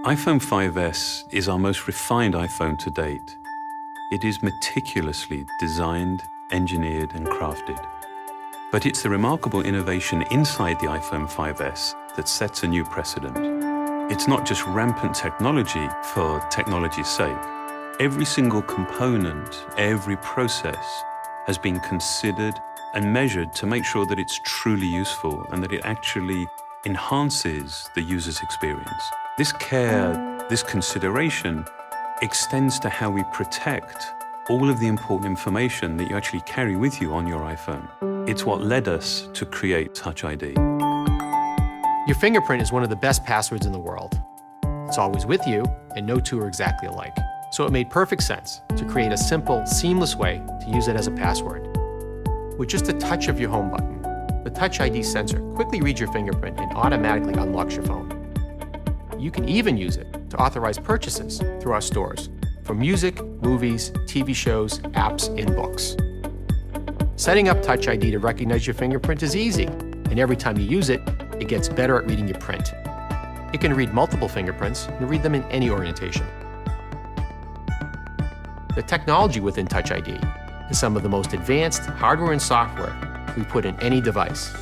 iPhone 5S is our most refined iPhone to date. It is meticulously designed, engineered, and crafted. But it's the remarkable innovation inside the iPhone 5S that sets a new precedent. It's not just rampant technology for technology's sake. Every single component, every process has been considered and measured to make sure that it's truly useful and that it actually enhances the user's experience. This care, this consideration extends to how we protect all of the important information that you actually carry with you on your iPhone. It's what led us to create Touch ID. Your fingerprint is one of the best passwords in the world. It's always with you, and no two are exactly alike. So it made perfect sense to create a simple, seamless way to use it as a password. With just a touch of your home button, the Touch ID sensor quickly reads your fingerprint and automatically unlocks your phone. You can even use it to authorize purchases through our stores for music, movies, TV shows, apps, and books. Setting up Touch ID to recognize your fingerprint is easy, and every time you use it, it gets better at reading your print. It can read multiple fingerprints and read them in any orientation. The technology within Touch ID is some of the most advanced hardware and software we put in any device.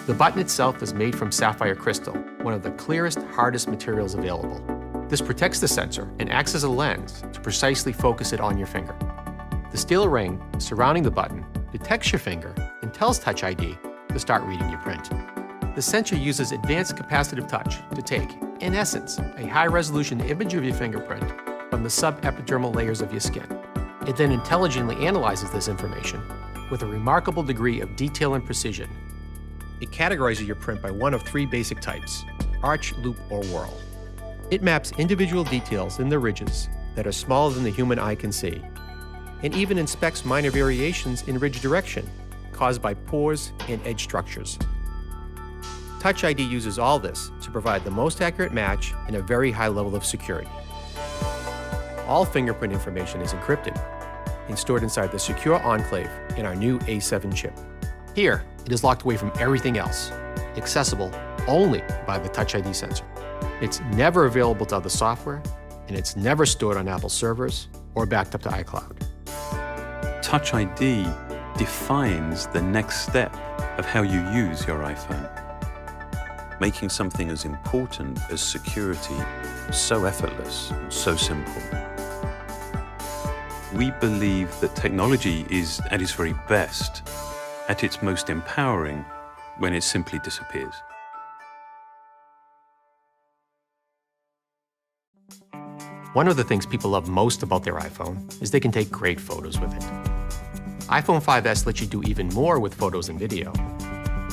The button itself is made from sapphire crystal, one of the clearest, hardest materials available. This protects the sensor and acts as a lens to precisely focus it on your finger. The steel ring surrounding the button detects your finger and tells Touch ID to start reading your print. The sensor uses advanced capacitive touch to take, in essence, a high-resolution image of your fingerprint from the subepidermal layers of your skin. It then intelligently analyzes this information with a remarkable degree of detail and precision. It categorizes your print by one of three basic types: arch, loop, or whorl. It maps individual details in the ridges that are smaller than the human eye can see, and even inspects minor variations in ridge direction caused by pores and edge structures. Touch ID uses all this to provide the most accurate match and a very high level of security. All fingerprint information is encrypted and stored inside the secure enclave in our new A7 chip. Here, it is locked away from everything else, accessible only by the Touch ID sensor. It's never available to other software, and it's never stored on Apple servers or backed up to iCloud. Touch ID defines the next step of how you use your iPhone, making something as important as security so effortless and so simple. We believe that technology is at its very best, at its most empowering, when it simply disappears. One of the things people love most about their iPhone is they can take great photos with it. iPhone 5S lets you do even more with photos and video.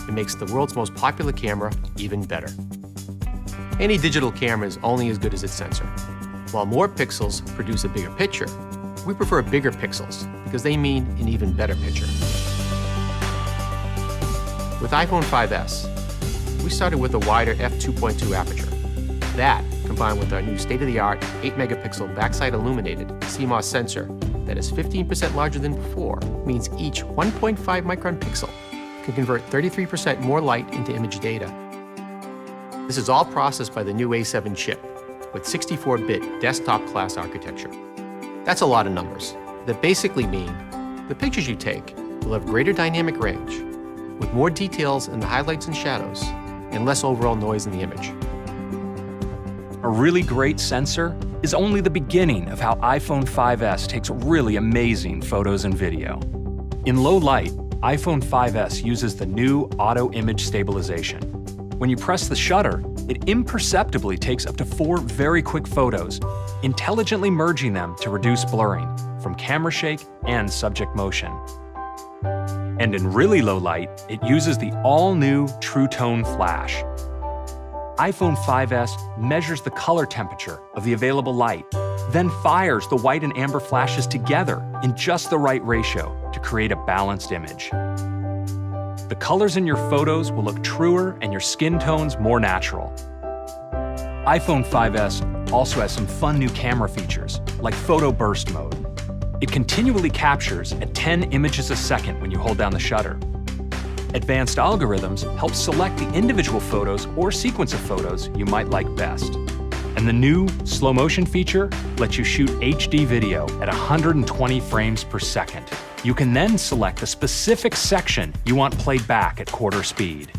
It makes the world's most popular camera even better. Any digital camera is only as good as its sensor. While more pixels produce a bigger picture, we prefer bigger pixels because they mean an even better picture. With iPhone 5S, we started with a wider f2.2 aperture. That, combined with our new state-of-the-art 8-megapixel backside illuminated CMOS sensor that is 15% larger than before, means each 1.5 micron pixel can convert 33% more light into image data. This is all processed by the new A7 chip with 64-bit desktop-class architecture. That's a lot of numbers that basically mean the pictures you take will have greater dynamic range, with more details in the highlights and shadows, and less overall noise in the image. A really great sensor is only the beginning of how iPhone 5S takes really amazing photos and video. In low light, iPhone 5S uses the new auto image stabilization. When you press the shutter, it imperceptibly takes up to 4 very quick photos, intelligently merging them to reduce blurring from camera shake and subject motion. And in really low light, it uses the all-new True Tone Flash. iPhone 5S measures the color temperature of the available light, then fires the white and amber flashes together in just the right ratio to create a balanced image. The colors in your photos will look truer and your skin tones more natural. iPhone 5S also has some fun new camera features, like photo burst mode. It continually captures at 10 images a second when you hold down the shutter. Advanced algorithms help select the individual photos or sequence of photos you might like best. And the new slow motion feature lets you shoot HD video at 120 frames per second. You can then select a specific section you want played back at quarter speed.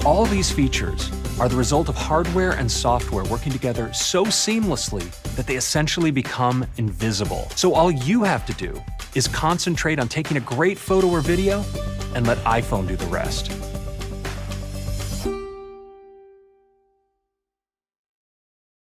All these features are the result of hardware and software working together so seamlessly that they essentially become invisible. So all you have to do is concentrate on taking a great photo or video and let iPhone do the rest.